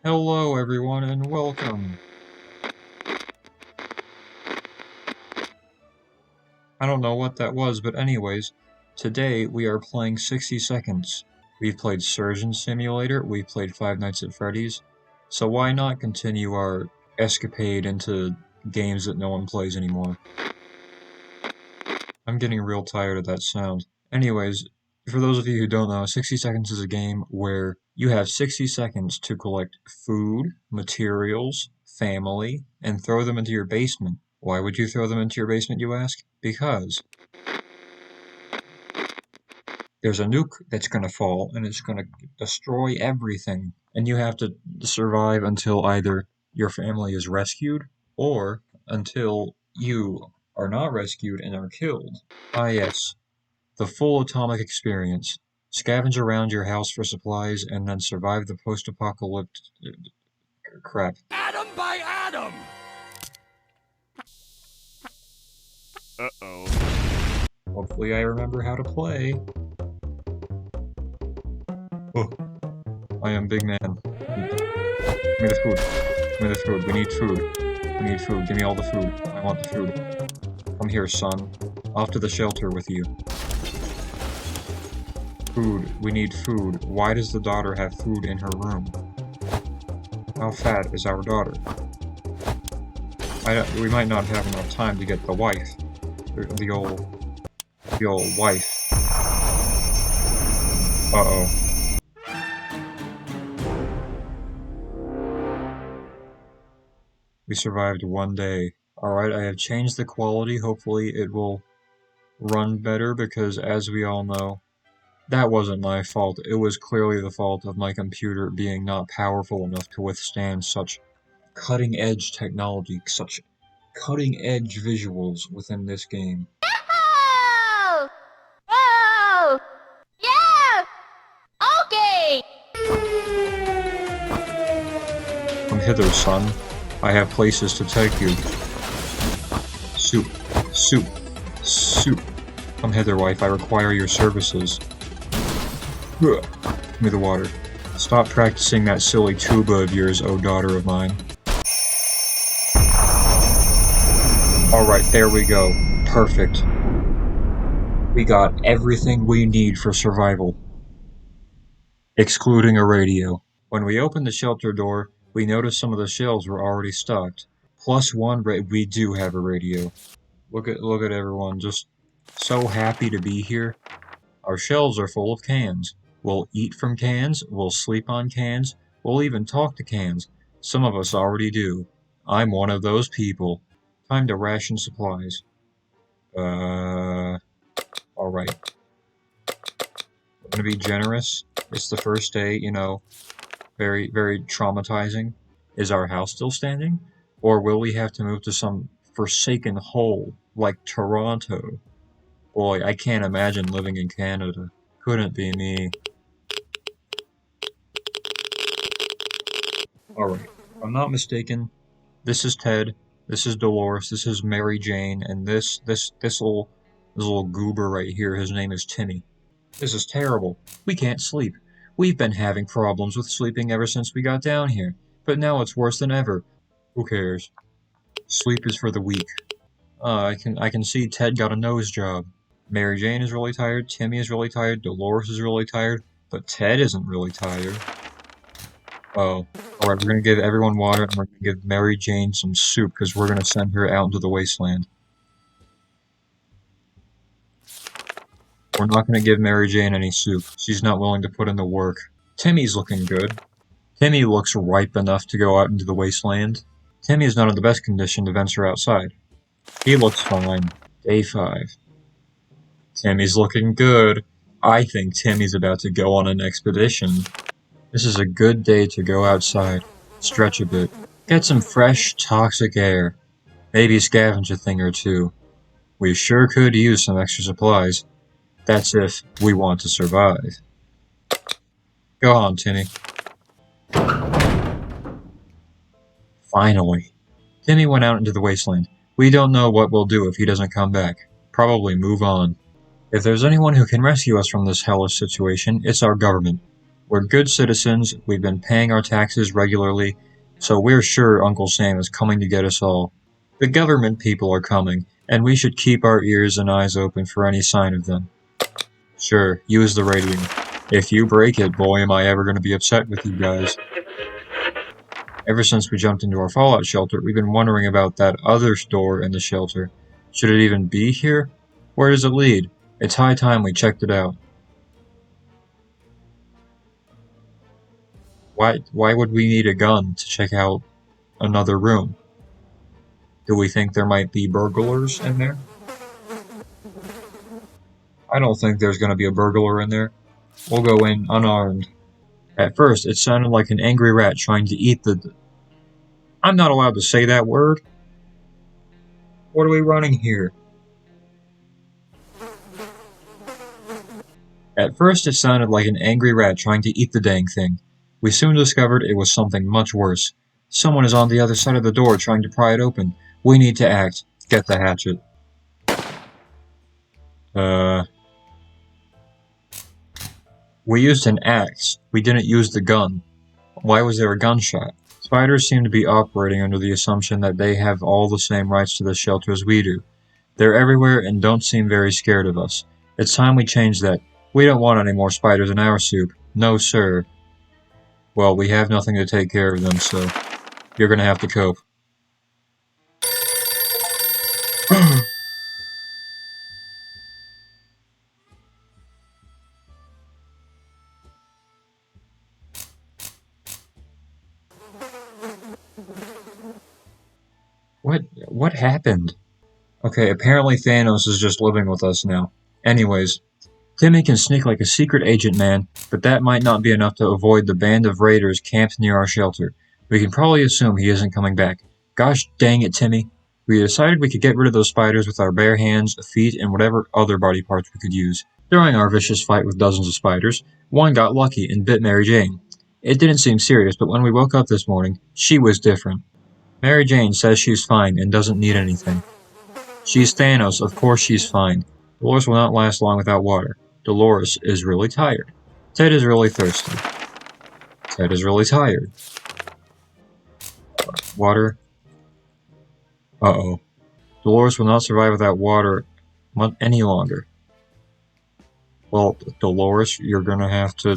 Hello everyone and welcome. I don't know what that was, but anyways, today we are playing 60 Seconds. We've played Surgeon Simulator, we've played Five Nights at Freddy's, so why not continue our escapade into games that no one plays anymore? I'm getting real tired of that sound. Anyways, for those of you who don't know, 60 Seconds is a game where you have 60 seconds to collect food, materials, family, and throw them into your basement. Why would you throw them into your basement, you ask? Because there's a nuke that's going to fall and it's going to destroy everything, and you have to survive until either your family is rescued or until you are not rescued and are killed. Ah, yes. The full atomic experience. Scavenge around your house for supplies and then survive the post-apocalyptic crap. Atom by atom! Uh-oh. Hopefully I remember how to play. Oh, I am big man. Give me the food. Give me the food. We need food. We need food. Give me all the food. I want the food. Come here, son. Off to the shelter with you. Food. We need food. Why does the daughter have food in her room? How fat is our daughter? We might not have enough time to get the wife. The old wife. Uh-oh. We survived one day. Alright, I have changed the quality. Hopefully it will run better because, as we all know, that wasn't my fault. It was clearly the fault of my computer being not powerful enough to withstand such cutting-edge technology, such cutting-edge visuals within this game. Oh! Oh! Yeah! Okay! Come hither, son. I have places to take you. Soup. Soup. Soup. Come hither, wife. I require your services. Ugh. Give me the water. Stop practicing that silly tuba of yours, oh daughter of mine. Alright, there we go. Perfect. We got everything we need for survival. Excluding a radio. When we opened the shelter door, we noticed some of the shelves were already stocked. Plus one, we do have a radio. Look at everyone, just so happy to be here. Our shelves are full of cans. We'll eat from cans, we'll sleep on cans, we'll even talk to cans. Some of us already do. I'm one of those people. Time to ration supplies. Alright. We're gonna be generous. It's the first day, you know, very, very traumatizing. Is our house still standing? Or will we have to move to some forsaken hole, like Toronto? Boy, I can't imagine living in Canada. Couldn't be me. Alright, if I'm not mistaken, this is Ted, this is Dolores, this is Mary Jane, and this little goober right here, his name is Timmy. This is terrible. We can't sleep. We've been having problems with sleeping ever since we got down here, but now it's worse than ever. Who cares? Sleep is for the weak. I can see Ted got a nose job. Mary Jane is really tired, Timmy is really tired, Dolores is really tired, but Ted isn't really tired. Oh. Alright, we're gonna give everyone water, and we're gonna give Mary Jane some soup, because we're gonna send her out into the wasteland. We're not gonna give Mary Jane any soup. She's not willing to put in the work. Timmy's looking good. Timmy looks ripe enough to go out into the wasteland. Timmy is not in the best condition to venture outside. He looks fine. Day 5. Timmy's looking good. I think Timmy's about to go on an expedition. This is a good day to go outside, stretch a bit, get some fresh, toxic air, maybe scavenge a thing or two. We sure could use some extra supplies. That's if we want to survive. Go on, Timmy. Finally. Timmy went out into the wasteland. We don't know what we'll do if he doesn't come back. Probably move on. If there's anyone who can rescue us from this hellish situation, it's our government. We're good citizens, we've been paying our taxes regularly, so we're sure Uncle Sam is coming to get us all. The government people are coming, and we should keep our ears and eyes open for any sign of them. Sure, use the radio. If you break it, boy am I ever going to be upset with you guys. Ever since we jumped into our fallout shelter, we've been wondering about that other door in the shelter. Should it even be here? Where does it lead? It's high time we checked it out. Why would we need a gun to check out another room? Do we think there might be burglars in there? I don't think there's going to be a burglar in there. We'll go in unarmed. At first, it sounded like an angry rat trying to eat the... I'm not allowed to say that word. What are we running here? At first, it sounded like an angry rat trying to eat the dang thing. We soon discovered it was something much worse. Someone is on the other side of the door trying to pry it open. We need to act. Get the hatchet. We used an axe. We didn't use the gun. Why was there a gunshot? Spiders seem to be operating under the assumption that they have all the same rights to the shelter as we do. They're everywhere and don't seem very scared of us. It's time we change that. We don't want any more spiders in our soup. No, sir. Well, we have nothing to take care of them, so you're gonna have to cope. What happened? Okay, apparently Thanos is just living with us now. Anyways, Timmy can sneak like a secret agent, man, but that might not be enough to avoid the band of raiders camped near our shelter. We can probably assume he isn't coming back. Gosh dang it, Timmy. We decided we could get rid of those spiders with our bare hands, feet, and whatever other body parts we could use. During our vicious fight with dozens of spiders, one got lucky and bit Mary Jane. It didn't seem serious, but when we woke up this morning, she was different. Mary Jane says she's fine and doesn't need anything. She's Thanos, of course she's fine. Dolores will not last long without water. Dolores is really tired. Ted is really thirsty. Ted is really tired. Water. Uh-oh. Dolores will not survive without water any longer. Well, Dolores, you're gonna have to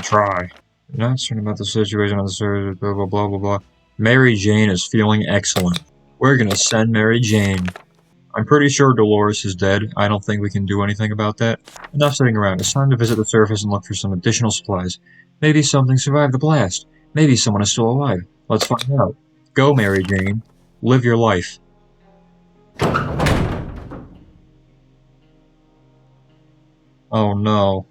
try. You're not certain about the situation on the surface, blah blah blah blah blah. Mary Jane is feeling excellent. We're gonna send Mary Jane. I'm pretty sure Dolores is dead. I don't think we can do anything about that. Enough sitting around. It's time to visit the surface and look for some additional supplies. Maybe something survived the blast. Maybe someone is still alive. Let's find out. Go, Mary Jane. Live your life. Oh no.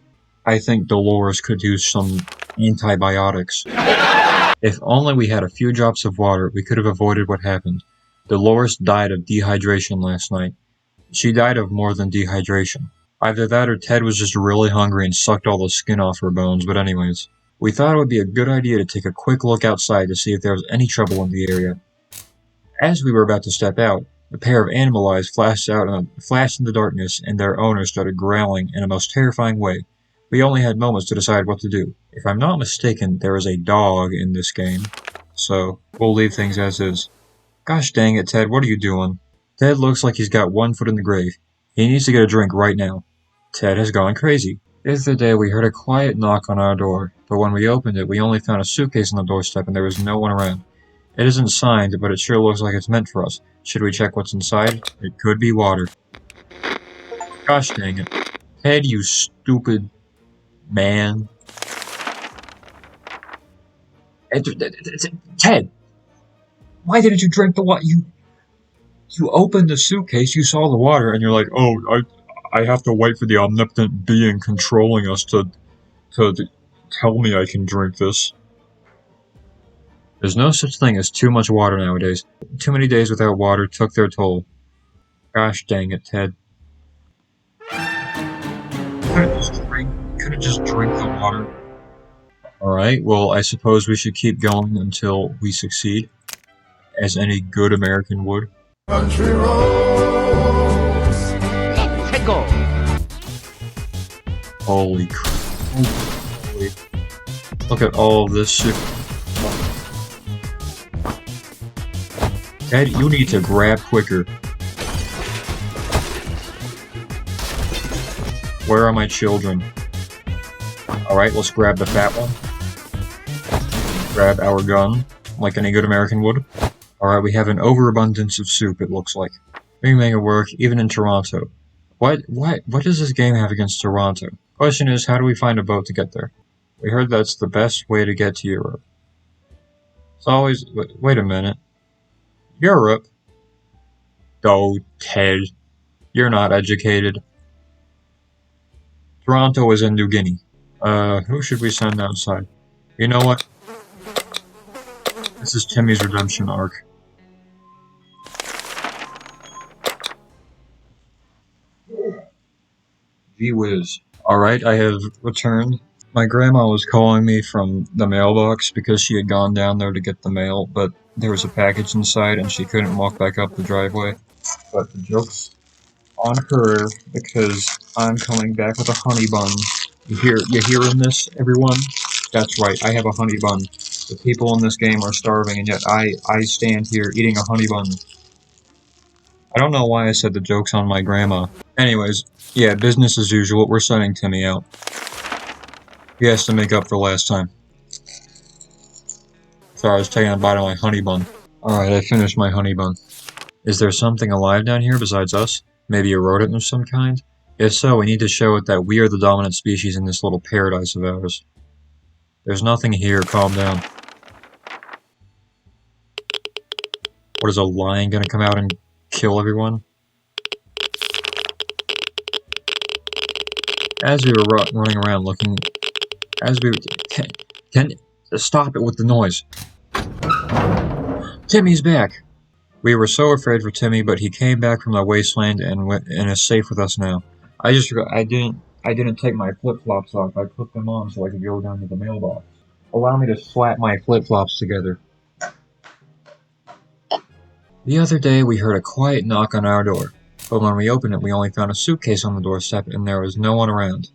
I think Dolores could use some antibiotics. If only we had a few drops of water, we could have avoided what happened. Dolores died of dehydration last night. She died of more than dehydration. Either that or Ted was just really hungry and sucked all the skin off her bones, but anyways. We thought it would be a good idea to take a quick look outside to see if there was any trouble in the area. As we were about to step out, a pair of animal eyes flashed in the darkness, and their owner started growling in a most terrifying way. We only had moments to decide what to do. If I'm not mistaken, there is a dog in this game, so we'll leave things as is. Gosh dang it, Ted, what are you doing? Ted looks like he's got one foot in the grave. He needs to get a drink right now. Ted has gone crazy. The other day we heard a quiet knock on our door, but when we opened it, we only found a suitcase on the doorstep and there was no one around. It isn't signed, but it sure looks like it's meant for us. Should we check what's inside? It could be water. Gosh dang it. Ted, you stupid man. Ted! Why didn't you drink the water? You opened the suitcase, you saw the water, and you're like, oh, I have to wait for the omnipotent being controlling us to tell me I can drink this. There's no such thing as too much water nowadays. Too many days without water took their toll. Gosh dang it, Ted. Couldn't just drink the water. Alright, well, I suppose we should keep going until we succeed. As any good American would. Country roads. Let's go. Holy crap. Look at all of this shit. Ted, you need to grab quicker. Where are my children? Alright, let's grab the fat one. Grab our gun, like any good American would. Alright, we have an overabundance of soup, it looks like. We can make it work, even in Toronto. What does this game have against Toronto? Question is, how do we find a boat to get there? We heard that's the best way to get to Europe. It's always... Wait a minute. Europe? Oh, Ted. You're not educated. Toronto is in New Guinea. Who should we send outside? You know what? This is Timmy's redemption arc. Gee whiz. Alright, I have returned. My grandma was calling me from the mailbox because she had gone down there to get the mail, but there was a package inside and she couldn't walk back up the driveway. But the joke's on her because I'm coming back with a honey bun. You hearing this, everyone? That's right, I have a honey bun. The people in this game are starving, and yet I stand here eating a honey bun. I don't know why I said the joke's on my grandma. Anyways, yeah, business as usual, we're sending Timmy out. He has to make up for last time. Sorry, I was taking a bite of my honey bun. Alright, I finished my honey bun. Is there something alive down here besides us? Maybe a rodent of some kind? If so, we need to show it that we are the dominant species in this little paradise of ours. There's nothing here, calm down. What, is a lion gonna come out and kill everyone? As we were running around looking... Can stop it with the noise. Timmy's back! We were so afraid for Timmy, but he came back from the wasteland and is safe with us now. I didn't take my flip-flops off. I put them on so I could go down to the mailbox. Allow me to slap my flip-flops together. The other day, we heard a quiet knock on our door, but when we opened it, we only found a suitcase on the doorstep and there was no one around.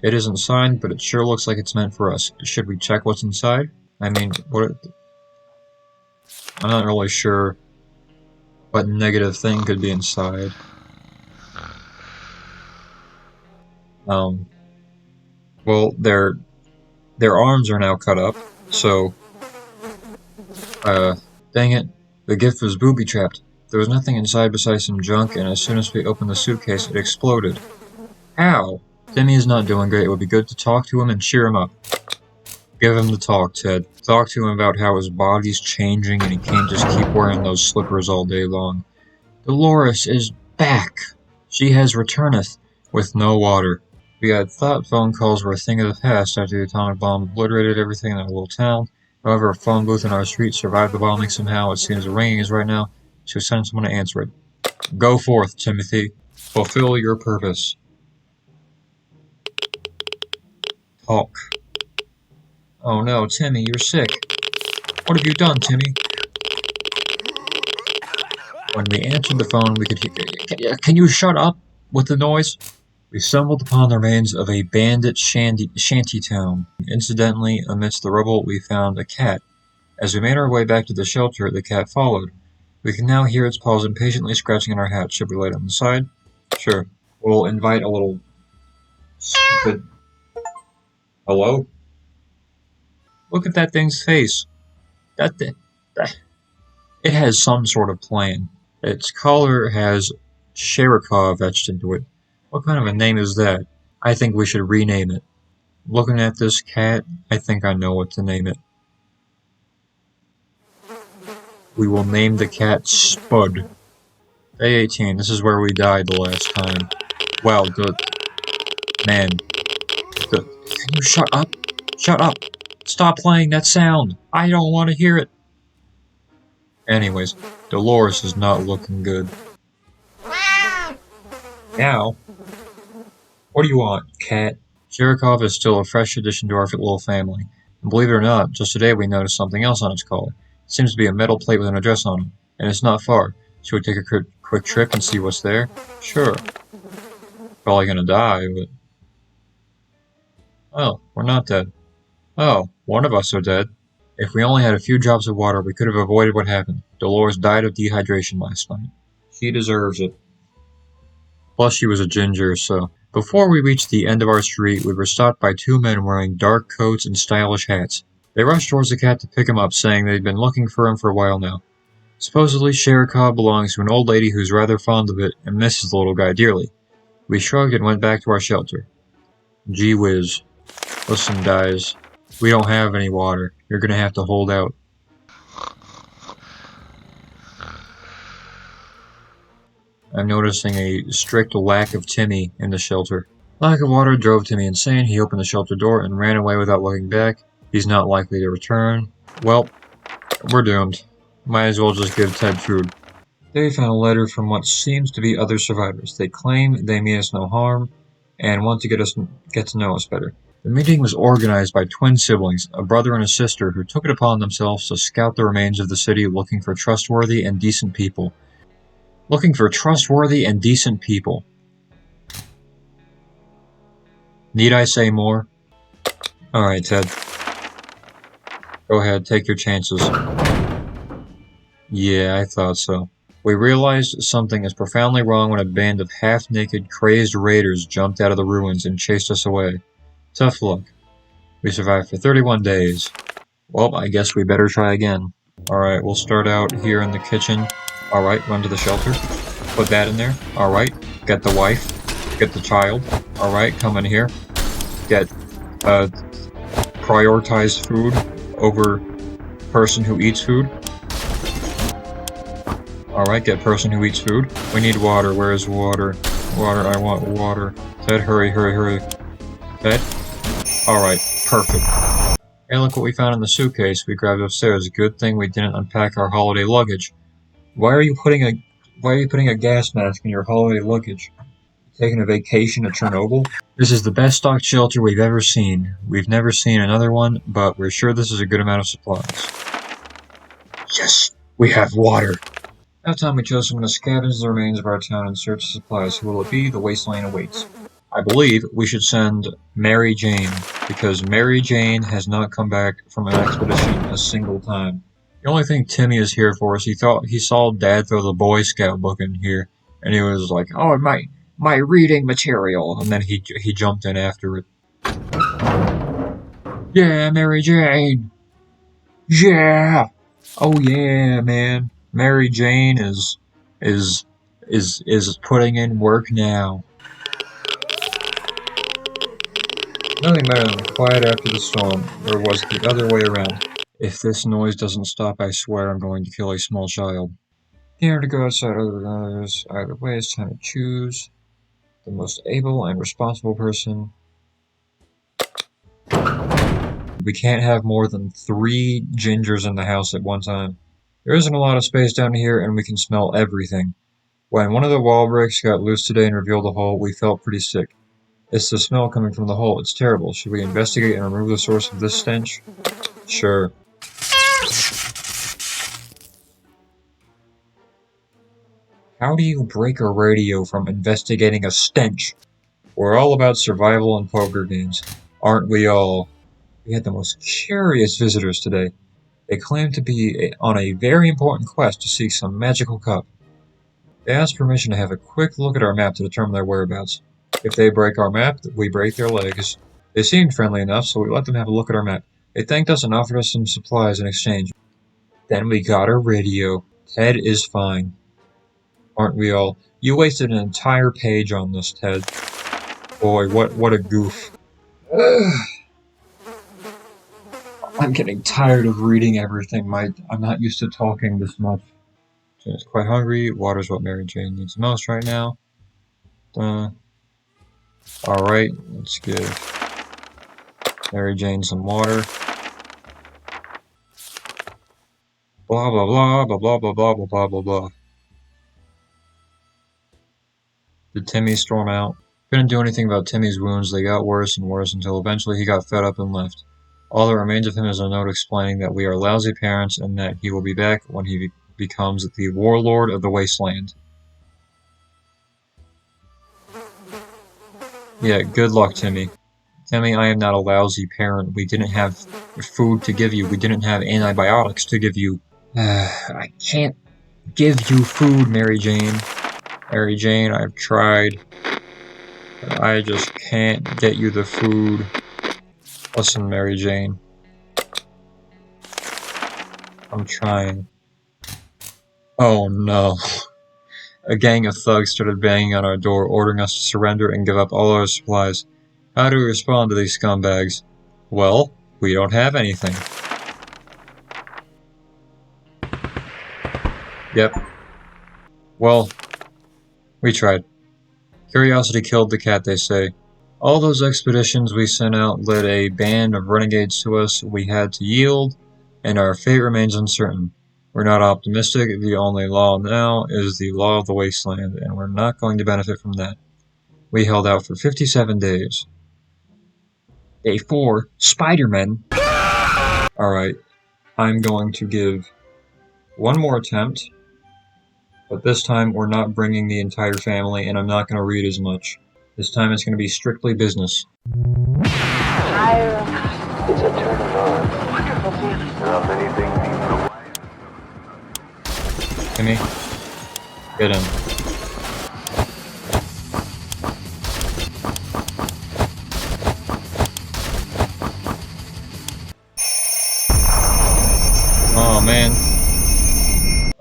It isn't signed, but it sure looks like it's meant for us. Should we check what's inside? I mean, I'm not really sure what negative thing could be inside. Well, their arms are now cut up, so, dang it, the gift was booby-trapped. There was nothing inside besides some junk, and as soon as we opened the suitcase, it exploded. Ow! Timmy is not doing great. It would be good to talk to him and cheer him up. Give him the talk, Ted. Talk to him about how his body's changing and he can't just keep wearing those slippers all day long. Dolores is back! She has returneth, with no water. We had thought phone calls were a thing of the past after the atomic bomb obliterated everything in our little town. However, a phone booth in our street survived the bombing somehow. It seems the ringing is right now, so send someone to answer it. Go forth, Timothy. Fulfill your purpose. Talk. Oh no, Timmy, you're sick. What have you done, Timmy? When we answered the phone, we could hear... Can you shut up with the noise? We stumbled upon the remains of a bandit shanty town. Incidentally, amidst the rubble, we found a cat. As we made our way back to the shelter, the cat followed. We can now hear its paws impatiently scratching in our hat. Should we lay it on the side? Sure. We'll invite a little... stupid... Hello? Look at that thing's face. It has some sort of plan. Its collar has Cyriak etched into it. What kind of a name is that? I think we should rename it. Looking at this cat, I think I know what to name it. We will name the cat Spud. Day 18, this is where we died the last time. Wow, good. Man. Good. Can you shut up? Shut up! Stop playing that sound! I don't want to hear it! Anyways, Dolores is not looking good. Now, what do you want, cat? Cyriak is still a fresh addition to our little family. And believe it or not, just today we noticed something else on its collar. It seems to be a metal plate with an address on it, and it's not far. Should we take a quick trip and see what's there? Sure. Probably gonna die, but... Oh, we're not dead. Oh, One of us are dead. If we only had a few drops of water, we could have avoided what happened. Dolores died of dehydration last night. She deserves it. Plus, she was a ginger, so... Before we reached the end of our street, we were stopped by two men wearing dark coats and stylish hats. They rushed towards the cat to pick him up, saying they'd been looking for him for a while now. Supposedly, Sherikov belongs to an old lady who's rather fond of it and misses the little guy dearly. We shrugged and went back to our shelter. Gee whiz. Listen, guys. We don't have any water. You're gonna have to hold out. I'm noticing a strict lack of Timmy in the shelter. Lack of water drove Timmy insane. He opened the shelter door and ran away without looking back. He's not likely to return. Well, we're doomed. Might as well just give Ted food. They found a letter from what seems to be other survivors. They claim they mean us no harm and want to get to know us better. The meeting was organized by twin siblings, a brother and a sister, who took it upon themselves to scout the remains of the city looking for trustworthy and decent people. Looking for trustworthy and decent people. Need I say more? Alright, Ted. Go ahead, take your chances. Yeah, I thought so. We realized something is profoundly wrong when a band of half-naked, crazed raiders jumped out of the ruins and chased us away. Tough luck. We survived for 31 days. Well, I guess we better try again. Alright, we'll start out here in the kitchen. Alright, run to the shelter. Put that in there. Alright, get the wife. Get the child. Alright, come in here. Get, prioritized food over person who eats food. Alright, get person who eats food. We need water. Where is water? Water, I want water. Ted, hurry, hurry, hurry. Ted? Alright, perfect. Hey, look what we found in the suitcase we grabbed upstairs. Good thing we didn't unpack our holiday luggage. Why are you putting a gas mask in your holiday luggage? Taking a vacation to Chernobyl? This is the best stocked shelter we've ever seen. We've never seen another one, but we're sure this is a good amount of supplies. Yes! We have water! That time we chose someone to scavenge the remains of our town in search of supplies. Who will it be? The wasteland awaits. I believe we should send Mary Jane, because Mary Jane has not come back from an expedition a single time. The only thing Timmy is here for is he saw Dad throw the Boy Scout book in here, and he was like, "Oh, my reading material," and then he jumped in after it. Yeah, Mary Jane. Yeah. Oh yeah, man. Mary Jane is putting in work now. Nothing better than quiet after the storm, or was it the other way around? If this noise doesn't stop, I swear I'm going to kill a small child. Here to go outside other than others. Either way, it's time to choose the most able and responsible person. We can't have more than 3 gingers in the house at one time. There isn't a lot of space down here, and we can smell everything. When one of the wall bricks got loose today and revealed a hole, we felt pretty sick. It's the smell coming from the hole. It's terrible. Should we investigate and remove the source of this stench? Sure. How do you break a radio from investigating a stench? We're all about survival and poker games. Aren't we all? We had the most curious visitors today. They claimed to be on a very important quest to seek some magical cup. They asked permission to have a quick look at our map to determine their whereabouts. If they break our map, we break their legs. They seemed friendly enough, so we let them have a look at our map. They thanked us and offered us some supplies in exchange. Then we got a radio. Ted is fine. Aren't we all? You wasted an entire page on this, Ted. Boy, what a goof. I'm getting tired of reading everything. I'm not used to talking this much. Jane's quite hungry. Water's what Mary Jane needs most right now. Alright, let's give Mary Jane some water. Blah blah blah blah blah blah blah blah blah blah blah. Did Timmy storm out? Couldn't do anything about Timmy's wounds. They got worse and worse until eventually he got fed up and left. All that remains of him is a note explaining that we are lousy parents and that he will be back when he becomes the warlord of the wasteland. Yeah, good luck, Timmy. Timmy, I am not a lousy parent. We didn't have food to give you. We didn't have antibiotics to give you. I can't give you food, Mary Jane. Mary Jane, I've tried. But I just can't get you the food. Listen, Mary Jane. I'm trying. Oh no. A gang of thugs started banging on our door, ordering us to surrender and give up all our supplies. How do we respond to these scumbags? Well, we don't have anything. Yep. Well, we tried. Curiosity killed the cat, they say. All those expeditions we sent out led a band of renegades to us. We had to yield, and our fate remains uncertain. We're not optimistic. The only law now is the law of the wasteland, and we're not going to benefit from that. We held out for 57 days. Day 4, Spider-Man. Alright, I'm going to give one more attempt, but this time we're not bringing the entire family, and I'm not going to read as much. This time it's going to be strictly business. It's a turn of on. Wonderful feeling. There are many things people Timmy, get in. Oh man.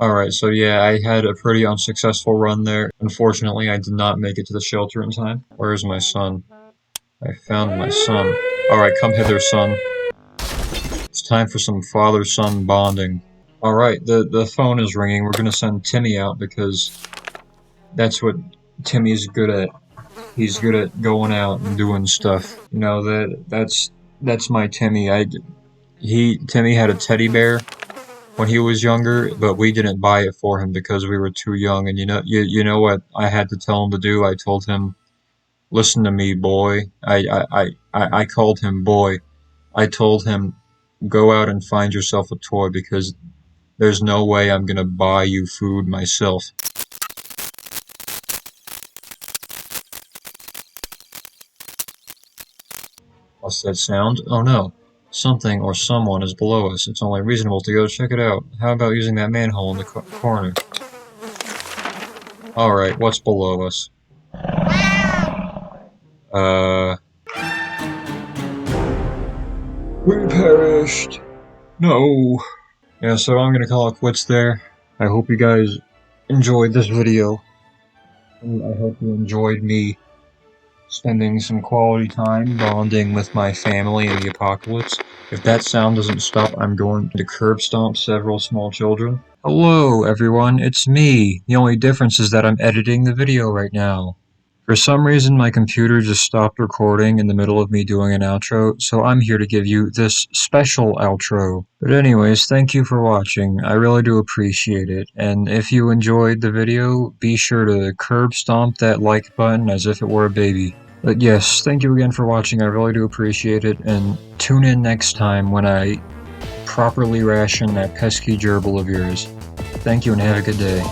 Alright, so yeah, I had a pretty unsuccessful run there. Unfortunately, I did not make it to the shelter in time. Where's my son? I found my son. Alright, come hither, son. It's time for some father-son bonding. Alright, the phone is ringing. We're gonna send Timmy out because that's what Timmy's good at. He's good at going out and doing stuff. You know, that's my Timmy. Timmy had a teddy bear when he was younger, but we didn't buy it for him because we were too young. And you know what I had to tell him to do? I told him, "Listen to me, boy." I called him boy. I told him, "Go out and find yourself a toy because there's no way I'm gonna buy you food myself." What's that sound? Oh no. Something or someone is below us. It's only reasonable to go check it out. How about using that manhole in the corner? Alright, what's below us? We perished! No! Yeah, so I'm gonna call it quits there. I hope you guys enjoyed this video. And I hope you enjoyed me spending some quality time bonding with my family in the apocalypse. If that sound doesn't stop, I'm going to curb stomp several small children. Hello, everyone, it's me. The only difference is that I'm editing the video right now. For some reason, my computer just stopped recording in the middle of me doing an outro, so I'm here to give you this special outro. But anyways, thank you for watching. I really do appreciate it. And if you enjoyed the video, be sure to curb stomp that like button as if it were a baby. But yes, thank you again for watching. I really do appreciate it. And tune in next time when I properly ration that pesky gerbil of yours. Thank you and have a good day.